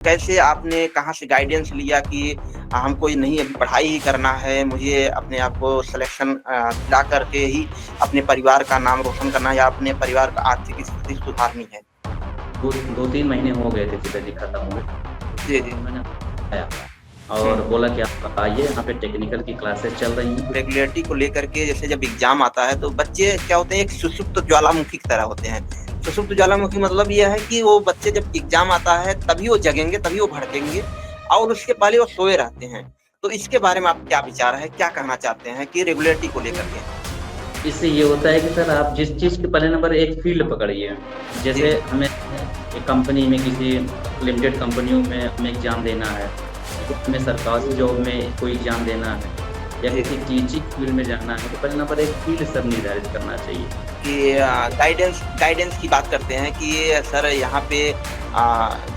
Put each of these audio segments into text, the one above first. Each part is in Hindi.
कैसे आपने कहाँ से गाइडेंस लिया कि हमको ये नहीं अभी पढ़ाई ही करना है, मुझे अपने आप को सिलेक्शन दिला करके ही अपने परिवार का नाम रोशन करना है या अपने परिवार का आर्थिक स्थिति सुधारनी है? 2-3 महीने हो गए थे पिताजी खत्म हुए, जी, तो जी। मैंने आया हुँ। और बोला कि आप आइए, यहाँ पे टेक्निकल की क्लासेस चल रही हैं। रेगुलरिटी को लेकर के जैसे जब एग्ज़ाम आता है तो बच्चे क्या होते हैं, एक सुषुप्त ज्वालामुखी की तरह होते हैं। सुषुप्त ज्वालामुखी मतलब ये है कि वो बच्चे जब एग्ज़ाम आता है तभी वो जगेंगे, तभी वो भड़केंगे और उसके पहले वो सोए रहते हैं। तो इसके बारे में आप क्या विचार है? क्या कहना चाहते हैं कि रेगुलरिटी को लेकर के? इससे ये होता है कि सर आप जिस चीज़ के पहले नंबर एक फ़ील्ड पकड़िए। जी, जैसे हमें एक कंपनी में किसी लिमिटेड कंपनियों में हमें एग्ज़ाम देना है, या हमें सरकारी जॉब में कोई एग्ज़ाम देना है या जी। किसी टीचिंग फ़ील्ड में जाना है, तो पहले नंबर एक फ़ील्ड सर निर्धारित करना चाहिए। कि गाइडेंस गाइडेंस की बात करते हैं कि सर यहाँ पे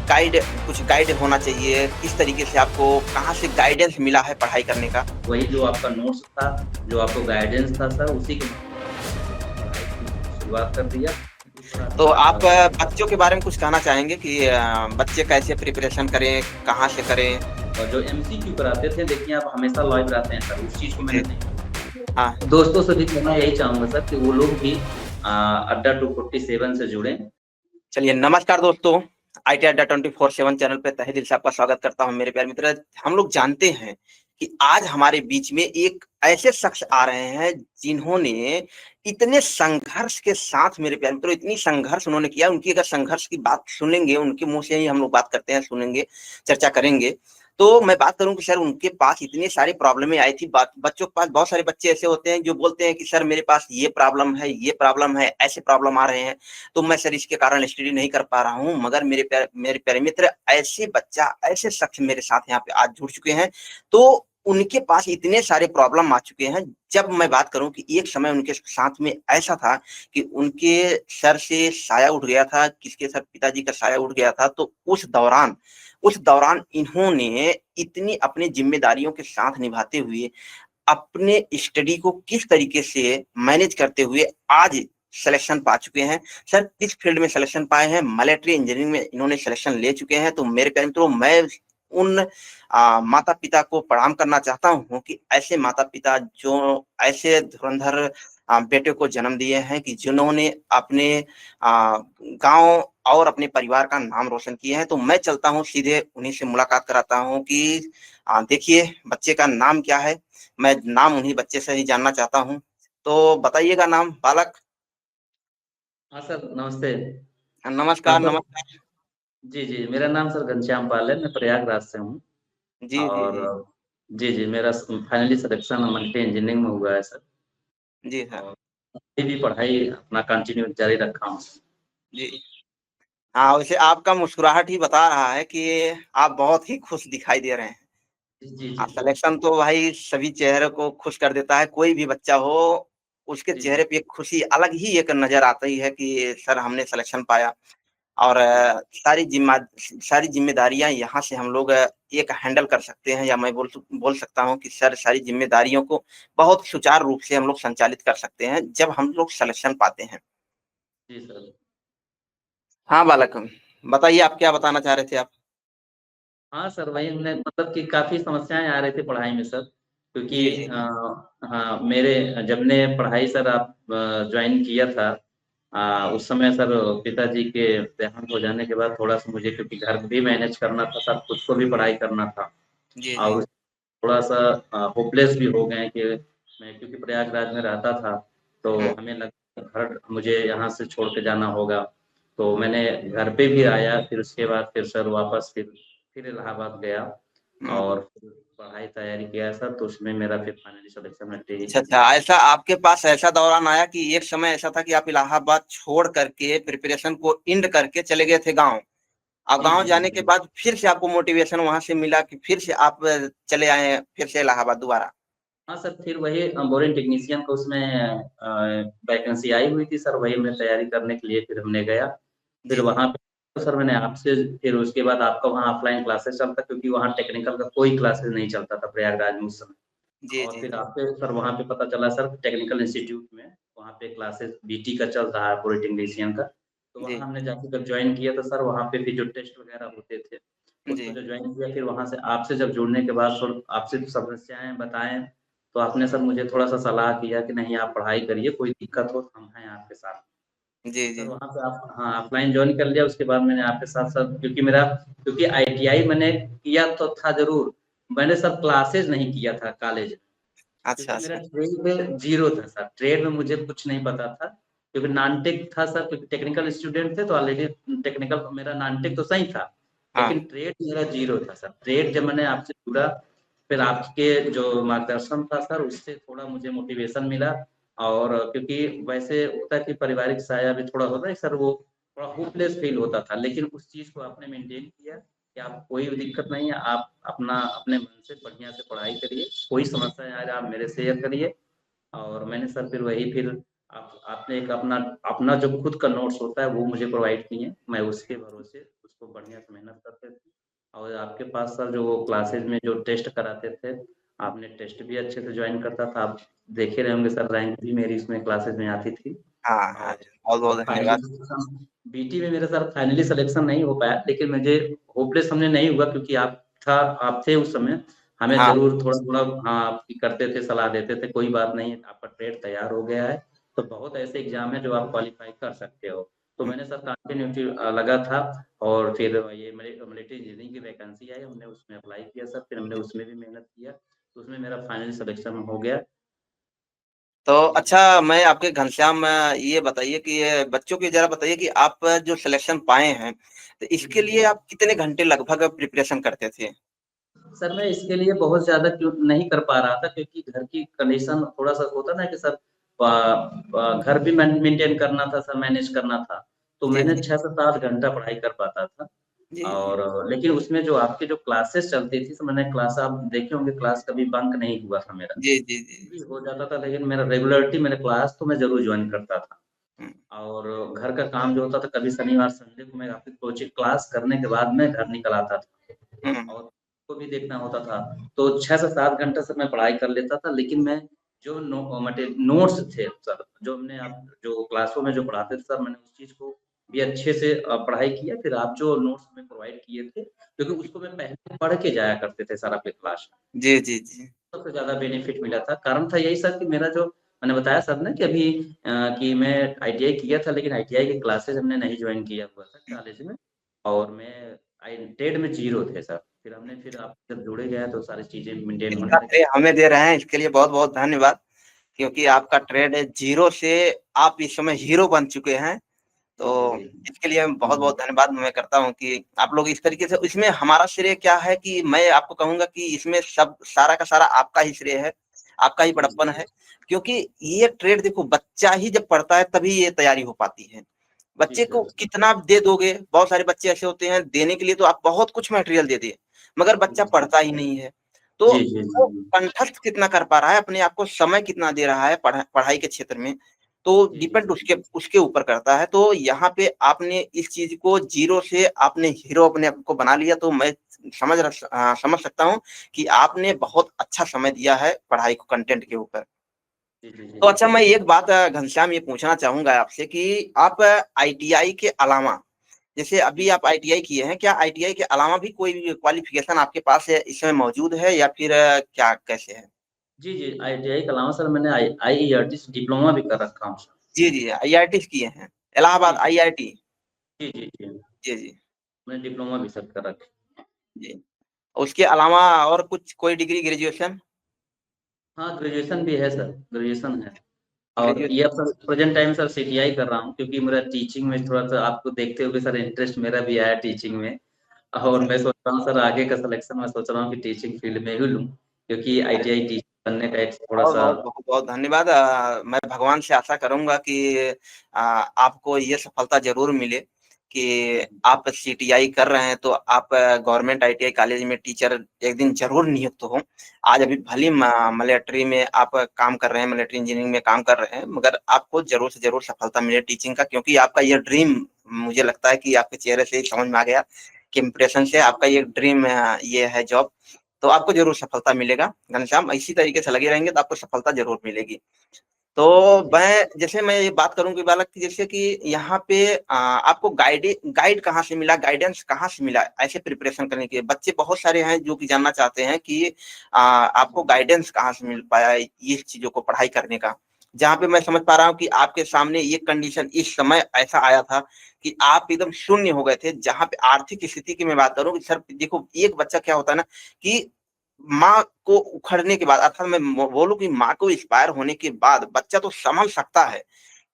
गाइड कुछ गाइड होना चाहिए, किस तरीके से आपको कहाँ से गाइडेंस मिला है पढ़ाई करने का? वही जो आपका नोट्स था, जो आपको गाइडेंस था सर, उसी के माध्यम से मैंने पढ़ाई की शुरुआत कर दिया। इस तरह तो से आप बच्चों के बारे में कुछ कहना चाहेंगे कि बच्चे कैसे प्रिपरेशन करें, कहाँ से करें? और जो एमसीक्यू कराते थे, देखिए आप हमेशा लाइव रहते हैं सर, उस चीज़ को मैंने जी, नहीं हाँ। किया। दोस्तों से भी मैं यही चाहूँगा सर कि वो लोग भी अड्डा 247 से जुड़ें। चलिए नमस्कार दोस्तों, आईटी अड्डा 24/7 चैनल पे तहे दिल से आपका स्वागत करता हूँ मेरे प्यारे मित्र। हम लोग जानते हैं कि आज हमारे बीच में एक ऐसे शख्स आ रहे हैं जिन्होंने इतने संघर्ष के साथ मेरे प्यारे मित्रों इतनी संघर्ष उन्होंने किया, उनकी अगर संघर्ष की बात सुनेंगे, उनके मुँह से ही हम लोग बात करते हैं, सुनेंगे, चर्चा करेंगे। तो मैं बात करूँ कि सर उनके पास इतनी सारी प्रॉब्लमें आई थी, बात बच्चों के पास बहुत सारे बच्चे ऐसे होते हैं जो बोलते हैं कि सर मेरे पास ये प्रॉब्लम है, ऐसे प्रॉब्लम आ रहे हैं। तो मैं सर इसके कारण स्टडी नहीं कर पा रहा हूँ, मगर मेरे प्यारे मित्र ऐसे बच्चा, ऐसे शख्स मेरे साथ यहाँ पे आज जुड़ चुके हैं, तो उनके पास इतने सारे प्रॉब्लम आ चुके हैं। जब मैं बात करूँ कि एक समय उनके साथ में ऐसा था कि उनके सर से साया उठ गया था, किसके सर पिताजी का साया उठ गया था, तो उस दौरान इन्होंने इतनी अपनी ज़िम्मेदारियों के साथ निभाते हुए अपने स्टडी को किस तरीके से मैनेज करते हुए आज सिलेक्शन पा चुके हैं। सर किस फील्ड में सिलेक्शन पाए हैं? मिलिट्री इंजीनियरिंग में इन्होंने सिलेक्शन ले चुके हैं। तो मेरे प्यारे मित्रों मैं उन माता-पिता को प्रणाम करना चाहता हूँ कि ऐसे माता-पिता जो ऐसे धुरंधर बेटे को जन्म दिए हैं कि जिन्होंने अपने गाँव और अपने परिवार का नाम रोशन किए हैं। तो मैं चलता हूँ सीधे उन्हीं से मुलाकात कराता हूँ कि देखिए बच्चे का नाम क्या है? मैं नाम उन्हीं बच्चे से ही जानना चाहता हूँ। तो बताइएगा नाम बालक? हाँ सर, नमस्ते। हाँ नमस्कार, सर, नमस्कार। जी, जी, मेरा नाम सर घनश्याम पाल है, मैं प्रयागराज से हूँ जी, जी, और जी। जी, जी, मेरा फाइनली सिलेक्शन मल्टी इंजीनियरिंग में हुआ है सर जी, सर। और अभी भी पढ़ाई अपना कंटिन्यू जारी रखा हूँ। जी। हाँ, वैसे आपका मुस्कुराहट ही बता रहा है कि आप बहुत ही खुश दिखाई दे रहे हैं। जी, जी, सिलेक्शन तो भाई सभी चेहरे को खुश कर देता है, कोई भी बच्चा हो, उसके जी, जी, चेहरे पे एक खुशी अलग ही एक नज़र आती है कि सर हमने सिलेक्शन पाया। और जी, सारी ज़िम्मेदारियाँ यहाँ से हम लोग एक हैंडल कर सकते हैं या मैं बोल सकता हूँ कि सर सारी ज़िम्मेदारियों को बहुत सुचारू रूप से हम लोग संचालित कर सकते हैं, जब हम लोग सिलेक्शन पाते हैं। जी सर। हाँ, बालक बताइए आप क्या बताना चाह रहे थे आप? हाँ सर, वही हमने मतलब कि काफ़ी समस्याएँ आ रही थी पढ़ाई में सर, क्योंकि जी, जी। हाँ, मेरे जब ने पढ़ाई सर आप जॉइन किया था उस समय सर पिताजी के देहांत हो जाने के बाद थोड़ा-सा मुझे क्योंकि घर भी मैनेज करना था, साथ खुद को भी पढ़ाई करना था जी, जी। और थोड़ा-सा होपलेस भी हो गए कि मैं क्योंकि प्रयागराज में रहता था, तो हुँ, हमें लगा घर मुझे यहाँ से छोड़ के जाना होगा। तो मैंने घर पे भी आया, फिर उसके बाद फिर सर वापस फिर इलाहाबाद गया हुँ, हुँ। और फिर पढ़ाई तैयारी किया सर, तो उसमें मेरा फिर फाइनली सिलेक्शन अच्छा, अच्छा ऐसा आपके पास ऐसा दौरान आया कि एक समय ऐसा था कि आप इलाहाबाद छोड़ करके प्रिपरेशन को एंड करके चले गए थे गाँव। अब जी, गाँव जी, जाने जी। के बाद फिर से आपको मोटिवेशन वहाँ से मिला कि फिर से आप चले आए फिर से इलाहाबाद दोबारा? हाँ सर, फिर वही बोरिंग टेक्नीशियन का उसमें वैकेंसी आई हुई थी सर, वही मैं तैयारी करने के लिए फिर हमने गया। फिर जी, जी। वहाँ पे तो सर मैंने आपसे फिर उसके बाद आपका वहाँ ऑफलाइन क्लासेस चलता क्योंकि वहाँ टेक्निकल का कोई क्लासेस नहीं चलता था प्रयागराज में उस समय। जी, और जी, फिर जी। आपके सर वहाँ पे पता चला सर टेक्निकल इंस्टीट्यूट में, वहाँ पे क्लासेस बीटी का चल रहा है पूरे टेक्नीशियन का। तो वहाँ जी। हमने जाके जब जॉइन किया तो सर वहाँ पे भी जो टेस्ट वगैरह होते थे, उसको जी, जो ज्वाइन किया, फिर वहाँ से आपसे जब जुड़ने के बाद थोड़ा आपसे समस्याएँ बताएँ, तो आपने सर मुझे थोड़ा-सा सलाह किया कि नहीं आप पढ़ाई करिए, कोई दिक्कत हो तो हम हैं आपके साथ। जी, सर जी। वहाँ पे आप हाँ, ऑफ़लाइन जॉइन कर लिया, उसके बाद मैंने आपके साथ-साथ क्योंकि आईटीआई मैंने किया तो था ज़रूर, मैंने सर क्लासेस नहीं किया था कॉलेज में, अच्छा, क्योंकि मेरा अच्छा। ट्रेड में ज़ीरो था सर, ट्रेड में मुझे कुछ नहीं पता था, क्योंकि नॉन-टेक था सर, क्योंकि टेक्निकल स्टूडेंट थे तो ऑलरेडी टेक्निकल मेरा नॉन-टेक तो सही था, हाँ, लेकिन ट्रेड मेरा ज़ीरो था सर। ट्रेड जब मैंने आपसे जुड़ा, फिर आपके जो मार्गदर्शन था सर, उससे थोड़ा मुझे मोटिवेशन मिला, और क्योंकि वैसे होता है कि पारिवारिक साया भी थोड़ा होता है सर, वो थोड़ा होपलेस फ़ील होता था, लेकिन उस चीज़ को आपने मेंटेन किया कि आप कोई भी दिक्कत नहीं है, आप अपना अपने मन से बढ़िया से पढ़ाई करिए, कोई समस्या आए आप मेरे से शेयर करिए। और मैंने सर फिर आपने एक अपना अपना जो खुद का नोट्स होता है वो मुझे प्रोवाइड किए, मैं उसके भरोसे उसको बढ़िया से मेहनत करते थे, और आपके पास सर जो वो क्लासेज में जो टेस्ट कराते थे, आपने टेस्ट भी अच्छे से ज्वाइन करता था, आप देखे रहे होंगे सर, रैंक भी मेरी इसमें क्लासेज में आती थी। हाँ, हाँ। और बहुत-बहुत फाइनली धन्यवाद। सिलेक्शन बीटी में मेरा सर फाइनली सिलेक्शन नहीं हो पाया, लेकिन मुझे होपलेस हमने नहीं हुआ, क्योंकि आप थे उस समय, हमें हाँ, ज़रूर थोड़ा-थोड़ा हाँ, आप करते थे, सलाह देते थे, कोई बात नहीं, आपका ट्रेड तैयार हो गया है, तो बहुत ऐसे एग्ज़ाम हैं जो आप क्वालीफ़ाई कर सकते हो। तो हुँ। मैंने सर कंटिन्यूटी लगा था, और फिर ये मिलिट्री इंजीनियरिंग की वैकेंसी आई, हमने उसमें अप्लाई किया सर, फिर हमने उसमें भी मेहनत किया, तो उसमें मेरा फाइनली सिलेक्शन हो गया। तो जी। अच्छा मैं आपके घनश्याम ये बताइए कि ये बच्चों की ज़रा बताइए कि आप जो सिलेक्शन पाए हैं, तो जी, इसके लिए जी। आप कितने घंटे लगभग प्रिपरेशन करते थे? सर मैं इसके लिए बहुत ज़्यादा क्यों नहीं कर पा रहा था, क्योंकि घर की कंडीशन थोड़ा-सा होता ना कि सर घर भी मेंटेन करना था सर, मैनेज करना था। तो जी, मैंने जी। 6 से 7 घंटा पढ़ाई कर पाता था, जी, जी। और लेकिन उसमें जो आपकी जो क्लासेस चलती थी, तो मैंने क्लास आप देखे होंगे, क्लास कभी बंक नहीं हुआ था मेरा। जी, जी, जी। भी हो जाता था, लेकिन मेरा रेगुलरिटी मेरा क्लास तो मैं ज़रूर जॉइन करता था। हुँ, और घर का काम जो होता था, कभी शनिवार, संडे को मैं आपकी कोचिंग क्लास करने के बाद मैं घर निकल आता था। हुँ। और को भी देखना होता था। तो 6 से 7 घंटे से मैं पढ़ाई कर लेता था, लेकिन मैं जो नोट्स थे सर, जो हमने आप जो क्लासों में जो पढ़ाते थे सर, मैंने उस चीज़ को भी अच्छे से पढ़ाई किया। फिर आप जो नोट्स हमें प्रोवाइड किए थे, क्योंकि उसको मैं पहले पढ़ के जाया करते थे सर अपने क्लास में। जी, जी, जी। सबसे ज़्यादा बेनिफिट मिला था। कारण था यही सर कि मेरा जो मैंने बताया सर ना कि अभी कि मैं आईटीआई किया था, लेकिन आईटीआई की क्लासेस हमने नहीं जॉइन किया हुआ था कॉलेज में, और मैं आई टेड में 0 थे सर। फिर आप जब जुड़े गए तो सारी चीज़ें मेंटेन होने इसका लगी। श्रेय हमें दे रहे हैं, इसके लिए बहुत-बहुत धन्यवाद। क्योंकि आपका ट्रेड 0 से आप इस समय हीरो बन चुके हैं। जी, जी, तो जी। इसके लिए हुँ, बहुत-बहुत धन्यवाद मैं करता हूँ कि आप लोग इस तरीके से इसमें हमारा श्रेय क्या है कि मैं आपको कहूँगा कि इसमें सब सारा का सारा आपका ही श्रेय है, आपका ही जी, बड़प्पन जी। है। क्योंकि ये ट्रेड देखो बच्चा ही जब पढ़ता है तभी ये तैयारी हो पाती है। जी, बच्चे को सर। कितना आप दे दोगे, बहुत सारे बच्चे ऐसे होते हैं देने के लिए तो आप बहुत कुछ मटेरियल दे दिए, मगर बच्चा जी, जी। पढ़ता ही नहीं है। तो जी, जी, वो जी। कंठस्थ कितना कर पा रहा है, अपने आप को समय कितना दे रहा है पढ़ाई के क्षेत्र में, तो जी, जी, डिपेंड जी। उसके उसके ऊपर करता है। तो यहाँ पे आपने इस चीज़ को ज़ीरो से आपने हीरो अपने आप को बना लिया, तो मैं समझ सकता हूँ कि आपने बहुत अच्छा समय दिया है पढ़ाई को कंटेंट के ऊपर। जी, जी, तो जी। अच्छा मैं एक बात घनश्याम ये पूछना चाहूँगा आपसे कि आप आईटीआई के अलावा जैसे अभी जी। आप आईटीआई किए हैं, क्या आईटीआई के अलावा भी कोई क्वालिफ़िकेशन आपके पास इस समय मौजूद है या फिर क्या कैसे है? जी, जी, आईटीआई के अलावा सर मैंने आईईआरटी से डिप्लोमा भी कर रखा हूँ सर। जी, जी, आईआईटीज़ किए हैं, इलाहाबाद जी, जी। आईआईटी। जी, जी, जी। जी, जी, मैंने डिप्लोमा भी सर कर रखा है। जी। उसके अलावा और कुछ कोई डिग्री ग्रेजुएशन? हाँ, ग्रेजुएशन भी है सर, ग्रेजुएशन है। और ये ग्रेजुएशन अब sir present time sir CTI कर रहा हूँ, क्योंकि मेरा टीचिंग में थोड़ा-सा आपको देखते हुए सर इंटरेस्ट मेरा भी आया टीचिंग में। और अच्छा। मैं सोच रहा हूँ सर आगे का सिलेक्शन मैं सोच रहा हूँ कि टीचिंग फ़ील्ड में ही लूँ, क्योंकि आईटीआई टीचर बनने का एक थोड़ा-सा बहुत-बहुत धन्यवाद। मैं भगवान से आशा करूँगा कि आपको ये सफलता ज़रूर मिले कि आप सीटीआई कर रहे हैं, तो आप गवर्नमेंट आईटीआई कॉलेज में टीचर एक दिन ज़रूर नियुक्त हों। आज अभी भली मिलिट्री में आप काम कर रहे हैं, मिलिट्री इंजीनियरिंग में काम कर रहे हैं, मगर आपको ज़रूर से ज़रूर सफलता मिले टीचिंग का क्योंकि आपका ये ड्रीम मुझे लगता है कि आपके चेहरे से ही समझ में आ गया कि इम्प्रेशन से आपका ये ड्रीम ये है जॉब। तो आपको ज़रूर सफलता मिलेगा, घनश्याम इसी तरीके से लगे रहेंगे तो आपको सफलता ज़रूर मिलेगी। तो जी, जी। मैं ये बात करूँ कि बालक की, जैसे कि यहाँ पे आपको गाइड कहाँ से मिला, गाइडेंस कहाँ से मिला ऐसे प्रिपरेशन करने के? बच्चे बहुत सारे हैं जो कि जानना चाहते हैं कि आपको जी, गाइडेंस कहाँ से मिल पाया ये चीज़ों को पढ़ाई करने का? जहाँ पे मैं समझ पा रहा हूँ कि आपके सामने ये कंडीशन इस समय ऐसा आया था कि आप एकदम शून्य हो गए थे, जहाँ पे आर्थिक स्थिति की मैं बात करूँ कि सर देखो, एक बच्चा क्या होता है ना कि माँ को उखड़ने के बाद, अर्थात मैं बोलूँ कि माँ को एक्सपायर होने के बाद बच्चा तो सँभल सकता है।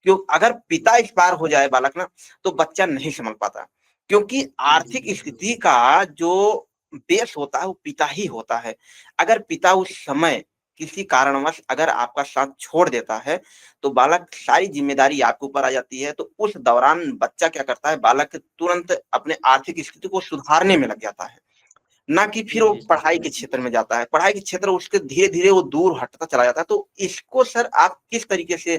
क्यों, अगर पिता एक्सपायर हो जाए बालक ना, तो बच्चा नहीं सँभल पाता। क्योंकि जी, जी, आर्थिक बिल्कुल। स्थिति का जो बेस होता है, वो पिता ही होता है। अगर पिता उस समय किसी कारणवश अगर आपका साथ छोड़ देता है, तो बालक सारी ज़िम्मेदारी आपके ऊपर आ जाती है। तो उस दौरान बच्चा क्या करता है, बालक तुरंत अपने आर्थिक स्थिति को सुधारने में लग जाता है। ना कि फिर जी, वो जी, सही पढ़ाई कह के रहे हैं। क्षेत्र में जाता है। पढ़ाई के क्षेत्र उसके धीरे-धीरे वो दूर हटता चला जाता है। तो इसको सर आप किस तरीके से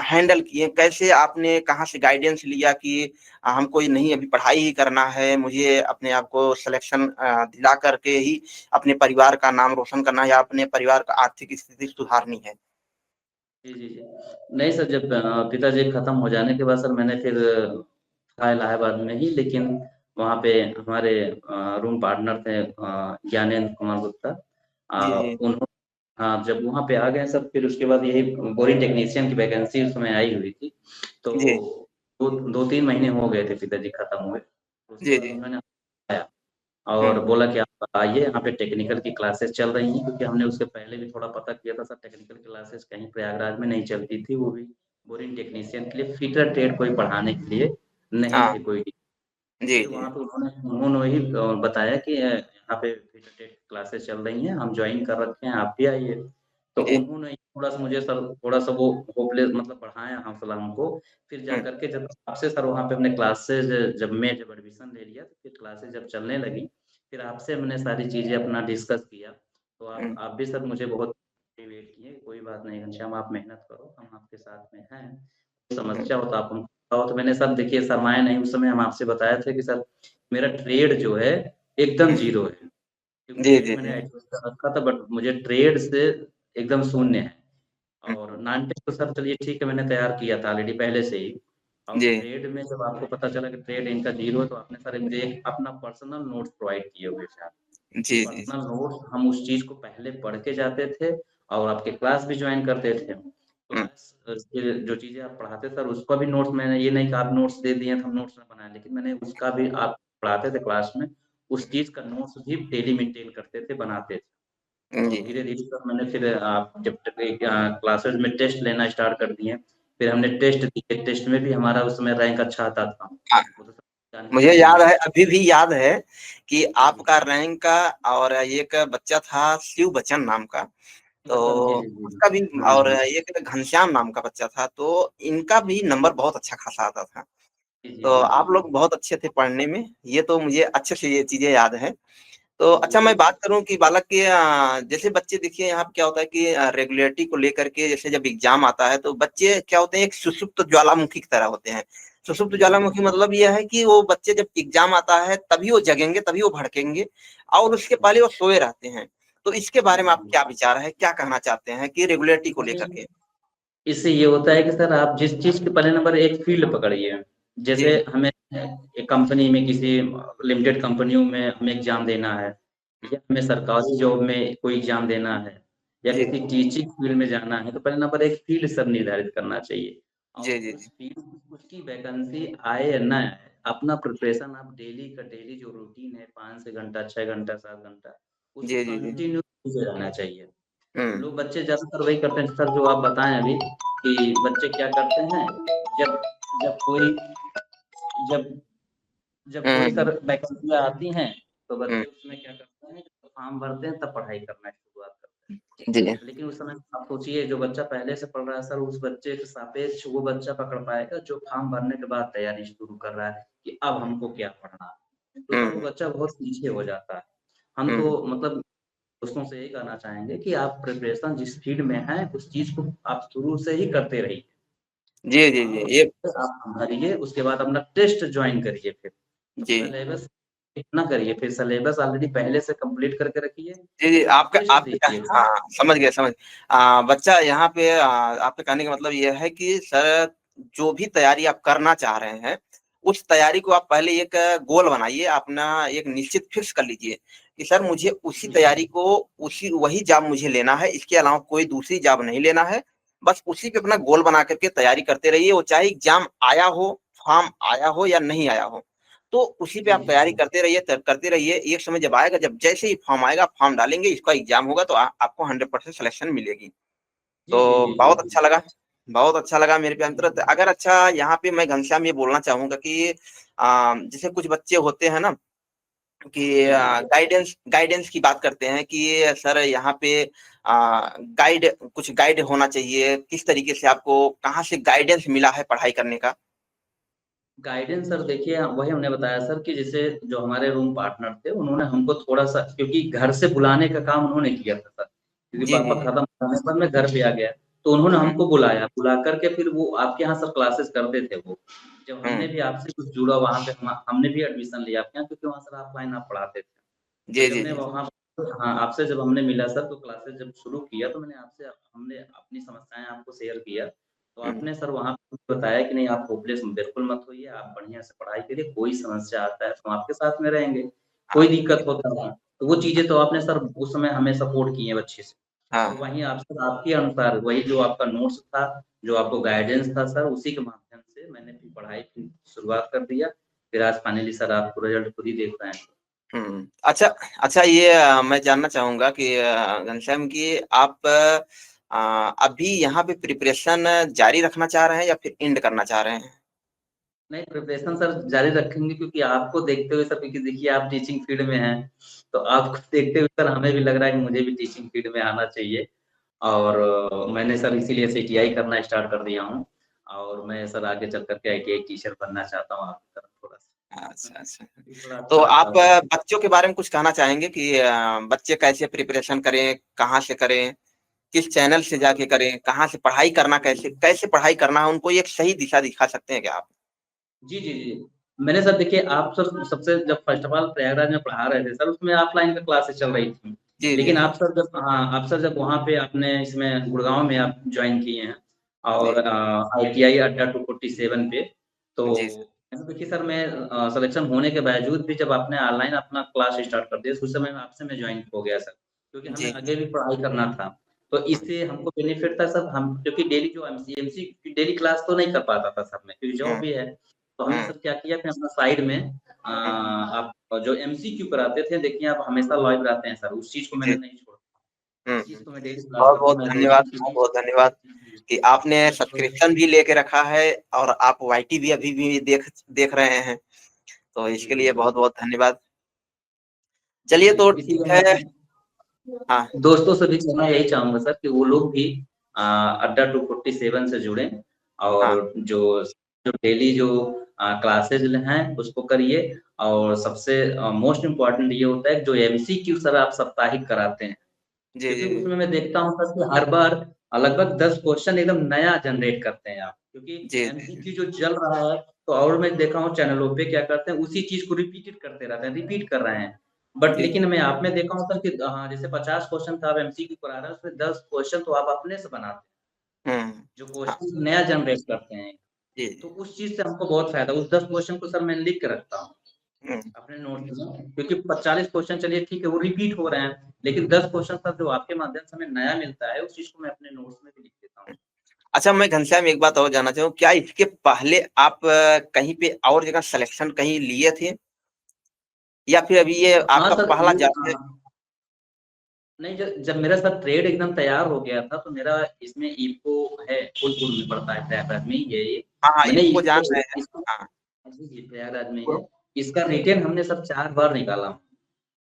हैंडल किए? कैसे आपने कहाँ से गाइडेंस लिया कि हमको ये नहीं, अभी पढ़ाई ही करना है, मुझे अपने आप को सिलेक्शन दिला कर के ही अपने परिवार का नाम रोशन करना है या अपने परिवार का आर्थिक स्थिति सुधारनी है? जी, जी, जी। नहीं सर, जब पिताजी खत्म हो जाने के बाद सर मैंने फिर था इलाहाबाद में ही, लेकिन वहाँ पे हमारे रूम पार्टनर थे ज्ञानेंद्र कुमार गुप्ता। जी, जी। उन्हों हाँ, जब वहाँ पे आ गए सब, फिर उसके बाद यही बोरिंग टेक्नीशियन की वैकेंसी उस समय आई हुई थी। तो जी, 2-3 महीने हो गए थे पिताजी खत्म हुए। उसके जी, बाद जी। उन्होंने आया हुँ, और बोला कि आप आइए, यहाँ पे टेक्निकल की क्लासेस चल रही हैं, क्योंकि हमने उसके पहले भी थोड़ा पता किया था सर, टेक्निकल क्लासेस कहीं प्रयागराज में नहीं चलती थी, वो भी बोरिंग टेक्नीशियन के लिए, फीटर ट्रेड कोई पढ़ाने के लिए नहीं हाँ। थे कोई। जी, फिर जी। वहाँ पे उन्होंने वही बताया कि यहाँ पे फीटर ट्रेड क्लासेस चल रही हैं, हम जॉइन कर रखे हैं, आप भी आइए। तो जी। उन्होंने थोड़ा-सा मुझे सर, थोड़ा-सा वो होपलेस मतलब बढ़ाया हौसला हमको। फिर हुँ, जाकर के जब आपसे सर वहाँ पे हमने क्लासेस, जब एडमिशन ले लिया, तो फिर क्लासेस जब चलने लगी, फिर आपसे हमने सारी चीज़ें अपना डिस्कस किया। तो हुँ, आप भी सर मुझे बहुत मोटिवेट किए, कोई बात नहीं घनश्याम, आप मेहनत करो, हम आपके साथ में हैं। कोई हुँ। समस्या हो तो आप हमको बताओ। तो मैंने सर देखिए शर्माया नहीं, उस समय हम आपसे बताया था कि सर मेरा ट्रेड जो है एकदम हुँ। ज़ीरो है। क्योंकि जी, टेट जी, मैंने जी। एटलीस्ट कर रखा था, बट मुझे ट्रेड से एकदम शून्य है। हुँ। और नॉन-टेक तो सर चलिए ठीक है, मैंने तैयार किया था ऑलरेडी पहले से ही। और जी। ट्रेड में जब आपको पता चला कि ट्रेड इनका ज़ीरो है, तो आपने सर मुझे एक अपना पर्सनल नोट्स प्रोवाइड किए हुए थे आप। वो जी, जी, पर्सनल नोट्स हम उस चीज़ को पहले पढ़ के जाते थे और आपके क्लास भी जॉइन करते थे। हुँ, क्लास के जो चीज़ें आप पढ़ाते सर, उसका भी नोट्स, मैंने ये नहीं कि आप नोट्स दे दिए तो हम नोट्स ना बनाएँ, लेकिन मैंने उसका भी, आप पढ़ाते थे क्लास में, उस चीज़ का नोट्स भी डेली मेंटेन करते थे, बनाते थे। और जी। धीरे-धीरे सर मैंने फिर जब तक क्लासेस में टेस्ट लेना स्टार्ट कर दिए, फिर हमने टेस्ट दिए, टेस्ट में भी हमारा उस समय रैंक अच्छा आता था। हाँ, वो तो सब जानते मुझे ही याद होंगे। है, अभी भी याद है कि जी, जी। आपका रैंक का, और एक बच्चा था शिव बच्चन नाम का, तो बचन, जी, जी, जी, उसका भी, जी। हाँ, और हाँ। एक घनश्याम नाम का बच्चा था, तो इनका भी नंबर बहुत अच्छा खासा आता था। जी, जी, तो जी, आप बिल्कुल। लोग बहुत अच्छे थे पढ़ने में, ये तो मुझे अच्छे से ये चीज़ें याद हैं। तो जी, अच्छा, जी। मैं बात करूँ कि बालक के जैसे बच्चे, देखिए यहाँ पे क्या होता है कि रेगुलरिटी को लेकर के जैसे जब एग्ज़ाम आता है, तो बच्चे क्या होते हैं, एक सुषुप्त ज्वालामुखी की तरह होते हैं। सुषुप्त जी, जी, ज्वालामुखी बिल्कुल। मतलब ये है कि वो बच्चे जब एग्ज़ाम आता है तभी वो जगेंगे, तभी वो भड़केंगे, और उसके जी, पहले वो सोए रहते हैं। तो इसके जी, बारे में जी, आप जी। क्या विचार है? क्या कहना चाहते हैं कि रेगुलरिटी को लेकर नहीं, के? इससे ये होता है कि सर आप जिस चीज़ के पहले नंबर एक फ़ील्ड पकड़िए। जी। जैसे हमें एक कंपनी में, किसी लिमिटेड कंपनियों में हमें एग्ज़ाम देना है, या हमें सरकारी जॉब में कोई एग्ज़ाम देना है, या जी। किसी टीचिंग फ़ील्ड में जाना है, तो पहले नंबर एक फ़ील्ड सर निर्धारित करना चाहिए। जी, और जी, उस जी। फ़ील्ड, उसकी वैकेंसी आए या ना आए, अपना प्रिपरेशन आप डेली का डेली जो रूटीन है, 5 से घंटा, 6 घंटा, 7 घंटा, उसको जी, जी, जी। कंटिन्यू से रहना चाहिए। हुँ। लोग, बच्चे ज़्यादातर वही करते हैं सर, जो आप बताएँ अभी, कि बच्चे क्या करते हैं, जब जब कोई जब जब हुँ, कोई हुँ, सर वैकेंसियाँ आती हैं, तो हुँ। बच्चे उसमें क्या करते हैं, जब फॉर्म भरते हैं तब पढ़ाई करना शुरुआत करते हैं। जी। लेकिन उस समय आप सोचिए, जो बच्चा पहले से पढ़ रहा है सर, उस बच्चे के सापेक्ष वो बच्चा पकड़ पाएगा जो फॉर्म भरने के बाद तैयारी शुरू कर रहा है कि अब हमको क्या पढ़ना है। तो सर वो हुँ, बच्चा बहुत पीछे हो जाता है। हम हुँ। तो मतलब दोस्तों से यही कहना चाहेंगे कि आप प्रिपरेशन जिस फील्ड में हैं, उस चीज़ को आप शुरू से ही करते रहिए। जी, जी, हाँ, जी। उस ये आप भरिए, उसके बाद अपना टेस्ट जॉइन करिए फिर। जी। सिलेबस इतना करिए, फिर सिलेबस ऑलरेडी पहले से कंप्लीट करके रखिए, जी, जी, फिर आपका टेस्ट आपका दीजिए। हाँ, समझ गए, समझ बच्चा यहाँ पे आपके कहने का मतलब ये है कि सर जो भी तैयारी आप करना चाह रहे हैं, उस तैयारी को आप पहले एक गोल बनाइए, अपना एक निश्चित फिक्स कर लीजिए कि सर मुझे उसी तैयारी को उसी वही जॉब मुझे लेना है, इसके अलावा कोई दूसरी जॉब नहीं लेना है। बस उसी पे अपना गोल बना कर के तैयारी करते रहिए, वो चाहे एग्ज़ाम आया हो, फॉर्म आया हो या नहीं आया हो। तो उसी पे जी, आप जी, तैयारी जी। करते रहिए, एक समय जब आएगा, जब जैसे ही फॉर्म आएगा, फॉर्म डालेंगे, इसका एग्ज़ाम होगा तो आपको 100% सिलेक्शन मिलेगी। जी, जी, तो जी, जी, बहुत अच्छा लगा, बहुत अच्छा लगा मेरे प्यारे मित्र। तो अगर अच्छा यहाँ पे मैं घनश्याम ये बोलना चाहूँगा कि जैसे कुछ बच्चे होते हैं ना कि जी, जी। गाइडेंस गाइडेंस की बात करते हैं कि सर यहाँ पे गाइड होना चाहिए, किस तरीके से आपको कहाँ से गाइडेंस मिला है पढ़ाई करने का? गाइडेंस सर देखिए वही हमने बताया सर कि जैसे जो हमारे रूम पार्टनर थे उन्होंने हमको थोड़ा-सा क्योंकि घर से बुलाने का काम उन्होंने किया था सर, क्योंकि जी, जी, पापा जी। खत्म होने पर मैं घर पे आ गया। तो उन्होंने हुँ, हमको बुलाया, बुला कर के फिर वो आपके यहाँ सर क्लासेस करते थे वो। जब हुँ। हमने भी आपसे कुछ जुड़ा वहाँ पे हमने भी एडमिशन लिया आपके यहाँ क्योंकि वहाँ सर ऑफलाइन आप पढ़ाते थे। तो जी, जब जी, मैं जी। वहाँ हाँ, आपसे जब हमने मिला सर तो क्लासेस जब शुरू किया तो हमने अपनी समस्याएँ आपको शेयर किया। तो हुँ, आपने सर वहाँ पे बताया कि नहीं आप होपलेस बिल्कुल मत होइए, आप बढ़िया से पढ़ाई करिए, कोई समस्या आता है तो हम आपके साथ में रहेंगे, हाँ, कोई दिक्कत होता है तो वो चीज़ें तो आपने सर उस समय हमें सपोर्ट किए अच्छे से। हाँ। और वहीं आप सर आपके अनुसार वही जो आपका नोट्स था, जो आपको गाइडेंस था सर उसी के माध्यम से मैंने फिर पढ़ाई की शुरुआत कर दिया। फिर आज फाइनली सर आपको रिज़ल्ट खुद ही देख रहे हैं। हुँ। अच्छा अच्छा ये मैं जानना चाहूँगा कि घनश्याम कि आप अभी यहाँ पे प्रिपरेशन जारी रखना चाह रहे हैं या फिर एंड करना चाह रहे हैं? नहीं, प्रिपरेशन सर जारी रखेंगे क्योंकि आपको देखते हुए सर क्योंकि देखिए आप टीचिंग फ़ील्ड में हैं, तो आपको देखते हुए सर हमें भी लग रहा है कि मुझे भी टीचिंग फ़ील्ड में आना चाहिए और मैंने सर इसीलिए सीटीआई करना स्टार्ट कर दिया हूँ और मैं सर आगे चल कर के आईटीआई टीचर बनना चाहता हूँ आपकी तरह थोड़ा-सा। अच्छा, अच्छा। ये थोड़ा तो अच्छा लगता आप है सर। बच्चों के बारे में कुछ कहना चाहेंगे कि बच्चे कैसे प्रिपरेशन करें, कहाँ से करें, किस चैनल से जाके करें, कहाँ से पढ़ाई करना कैसे कैसे पढ़ाई करना है, उनको एक सही दिशा दिखा सकते हैं क्या आप? जी, जी, जी। मैंने सर देखिए आप सर सबसे जब फ़र्स्ट ऑफ ऑल प्रयागराज में पढ़ा रहे थे सर उसमें ऑफ़लाइन का क्लासेस चल रही थी। जी, जी, लेकिन जी। आप सर जब वहाँ पे आपने इसमें गुड़गाँव में आप जॉइन किए हैं और जी। आईटीआई अड्डा 247 पे, तो जी, सर। ऐसे देखिए सर मैं सिलेक्शन होने के बावजूद भी जब आपने ऑनलाइन अपना क्लास स्टार्ट कर दिया, तो उस समय मैं आपसे मैं जॉइन हो गया सर, क्योंकि हमें जी, आगे भी पढ़ाई करना था। तो हुँ, इससे हमको बेनिफिट था सर हम क्योंकि डेली जो एमसी की डेली क्लास तो नहीं कर पाता था सर मैं, क्योंकि जॉब हुँ, भी है। तो हमने हुँ, सर क्या किया कि अपना साइड में हुँ। आप जो एमसीक्यू कराते थे, देखिए आप हमेशा लाइव रहते हैं सर, उस चीज़ को मैंने जी। नहीं छोड़ा। हुँ, उस चीज़ हुँ। को मैं डेली क्लास करता हूँ, बहुत-बहुत मैं धन्यवाद, दोस्तों के बीच बहुत-बहुत धन्यवाद कि आपने तो सब्सक्रिप्शन भी लेके रखा है और आप वाईटी भी अभी भी देख देख रहे हैं। तो जी, इसके जी, लिए जी। बहुत-बहुत धन्यवाद। जी, चलिए जी। तो इसीलिए ठीक मैं है। अपने हाँ, दोस्तों से भी कहना यही चाहूँगा सर कि वो लोग भी अड्डा 247 से जुड़ें हाँ। और जो जो डेली जो क्लासेज़ हैं उसको करिए और सबसे मोस्ट इम्पोर्टेंट ये होता है कि जो एमसीक्यू सर आप साप्ताहिक कराते हैं, जी, क्योंकि जी, जी। उसमें मैं देखता हूँ सर कि हर बार लगभग 10 क्वेश्चन एकदम नया जनरेट करते हैं आप, क्योंकि जी, जी, जी। एमसीक्यू जो चल रहा है तो और मैं देखा हूँ चैनलों पे क्या करते हैं उसी चीज़ को रिपीटेड करते रहते हैं, रिपीट कर रहे हैं। बट जी। लेकिन मैं आप में देखा हूँ सर कि हाँ, जैसे 50 क्वेश्चन का आप एमसीक्यू करा रहे हैं उसमें 10 क्वेश्चन तो आप अपने से बनाते हैं, हुँ। जो हाँ, क्वेश्चन नया जनरेट करते हैं। जी, तो जी। उस चीज़ से हमको बहुत फ़ायदा उस 10 क्वेश्चन को सर मैं लिख के रखता हूँ। हुँ। अपने नोट्स में क्योंकि 40 क्वेश्चन चलिए ठीक है वो रिपीट हो रहे हैं, लेकिन 10 क्वेश्चन सर जो आपके माध्यम से हमें नया मिलता है, उस चीज़ को मैं अपने नोट्स में भी लिख देता हूँ। अच्छा मैं घनश्याम एक बात और जानना चाहूँ, क्या इसके पहले आप कहीं पे और जगह सिलेक्शन कहीं लिए थे? या फिर अभी ये हाँ आपका सर, पहला ये जॉब है? नहीं जब जब मेरा सर ट्रेड एकदम तैयार हो गया था, तो मेरा इसमें इफ़को है, फुलपुर में पड़ता है, प्रयागराज में ही है ये। हाँ, हाँ, मैंने इफ़को जान इसको रहे हैं। इसको हाँ। जी, जी, प्रयागराज में ही है। इसका रिटेन हमने सब 4 बार निकाला।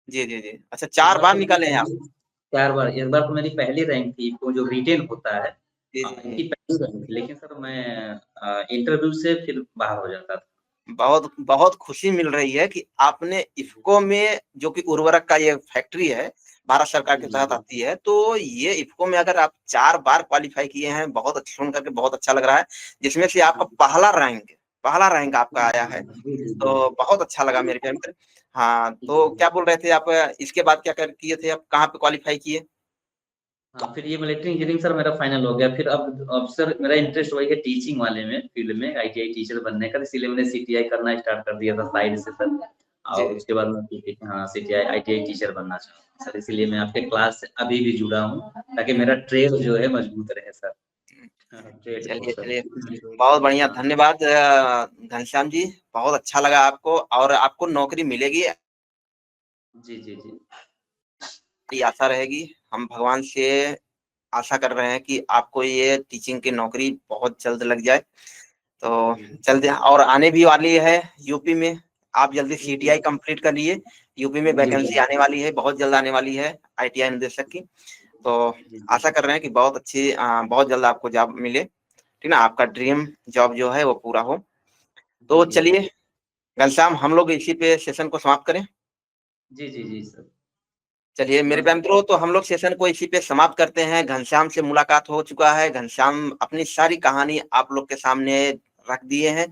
जी, जी, जी। अच्छा एक 4 बार बार तो मेरी निकाले हैं आप? पहली 4 बार, एक बार तो मेरी पहली रैंक थी, वो जो रिटेन होता है जी, जी, इनकी जी। पहली रैंक थी, लेकिन सर मैं इंटरव्यू से फिर बाहर हो जाता था। बहुत बहुत खुशी मिल रही है कि आपने इफ़को में जो कि उर्वरक का ये फैक्ट्री है, भारत सरकार जी, के जी, तहत जी। आती है, तो ये इफ़को में अगर आप 4 बार क्वालीफाई किए हैं, बहुत सुन कर के बहुत अच्छा लग रहा है, जिसमें से आपका पहला रैंक आपका आया है, जी, जी, जी। तो बहुत अच्छा लगा मेरे प्यारे मित्र। हाँ, तो क्या बोल रहे थे आप, इसके बाद क्या कर किए थे, आप कहाँ पे क्वालीफाई किए? हाँ, फिर ये मिलिट्री इंजीनियरिंग सर मेरा फाइनल हो गया। फिर अब सर मेरा इंटरेस्ट वही है टीचिंग वाले में, फील्ड में आईटीआई टीचर बनने का, इसीलिए मैंने सीटीआई करना स्टार्ट कर दिया था साइड से सर। और जी, उसके बाद मैं हाँ, सीटीआई आईटीआई टीचर बनना चाहता हूँ सर, इसीलिए मैं आपके क्लास से अभी भी जुड़ा हूँ, ताकि मेरा ट्रेड जो है मजबूत रहे सर। हाँ, ट्रेड को चलिए, सर। चलिए, बहुत बढ़िया, हाँ। धन्यवाद घनश्याम जी, बहुत अच्छा लगा आपको, और आपको नौकरी मिलेगी, जी, जी, जी। ये आशा रहेगी। हम भगवान से आशा कर रहे हैं कि आपको ये टीचिंग की नौकरी बहुत जल्द लग जाए। तो जी, जल्द, और आने भी वाली है यूपी में। आप जल्दी जी, जी, सीटीआई कंप्लीट कर लिए, यूपी में जी, वैकेंसी जी, आने वाली है, बहुत जल्द आने वाली है आईटीआई निदेशक की। तो जी, आशा कर रहे हैं कि बहुत अच्छी, बहुत जल्द आपको जॉब मिले, ठीक ना, आपका ड्रीम जॉब जो है वो पूरा हो। जी, तो जी, चलिए घनश्याम, हम लोग इसी पे सेशन को समाप्त करें। जी, जी, जी सर। चलिए मेरे नमस्ते। प्यारे मित्रों, तो हम लोग सेशन को इसी पे समाप्त करते हैं। घनश्याम से मुलाकात हो चुका है, घनश्याम अपनी सारी कहानी आप लोग के सामने रख दिए हैं।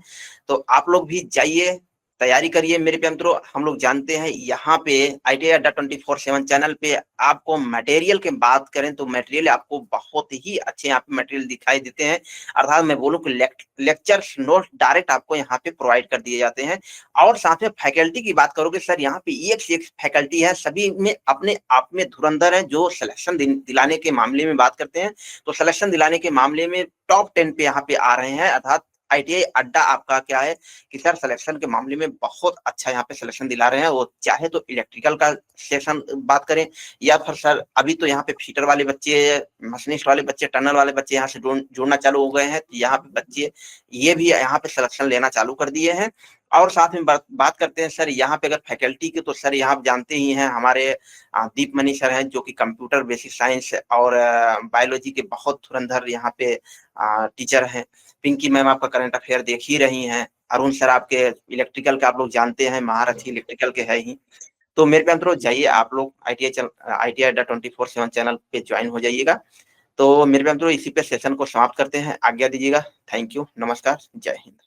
तो आप लोग भी जाइए, तैयारी करिए मेरे प्यारे मित्रों। हम लोग जानते हैं यहाँ पे आईटीआई अड्डा 24/7 चैनल पे आपको मटेरियल की बात करें तो मटेरियल आपको बहुत ही अच्छे यहाँ पे मटेरियल दिखाई देते हैं। अर्थात मैं बोलूँ कि लेक्चर्स नोट डायरेक्ट आपको यहाँ पे प्रोवाइड कर दिए जाते हैं। और साथ में फैकल्टी की बात करोगे सर, यहाँ पे एक से एक फैकल्टी है, सभी में अपने आप में धुरंधर है। जो सिलेक्शन दिलाने के मामले में बात करते हैं, तो सिलेक्शन दिलाने के मामले में टॉप 10 पे यहाँ पे आ रहे हैं। अर्थात आईटीआई अड्डा आपका क्या है कि सर सिलेक्शन के मामले में बहुत अच्छा यहाँ पे सिलेक्शन दिला रहे हैं। वो चाहे तो इलेक्ट्रिकल का सेक्शन बात करें, या फिर सर अभी तो यहाँ पे फीटर वाले बच्चे, मशीनिस्ट वाले बच्चे, टनल वाले बच्चे यहाँ से जुड़ना चालू हो गए हैं। तो यहाँ पे बच्चे ये भी यहाँ पे सिलेक्शन लेना चालू कर दिए हैं। और साथ में बात करते हैं सर यहाँ पे अगर फैकल्टी की, तो सर यहाँ आप जानते ही हैं हमारे दीपमणि सर हैं, जो कि कंप्यूटर बेसिक साइंस और बायोलॉजी के बहुत धुरंधर यहाँ पे टीचर हैं। पिंकी मैम आपका करंट अफेयर देख ही रही हैं। अरुण सर आपके इलेक्ट्रिकल का आप लोग जानते हैं, महारथी इलेक्ट्रिकल के है ही। तो मेरे पे जाइए आप लोग आईटीआई अड्डा 24/7 चैनल पे ज्वाइन हो जाइएगा। तो मेरे पे इसी पे सेशन को समाप्त करते हैं, आज्ञा दीजिएगा। थैंक यू, नमस्कार, जय हिंद।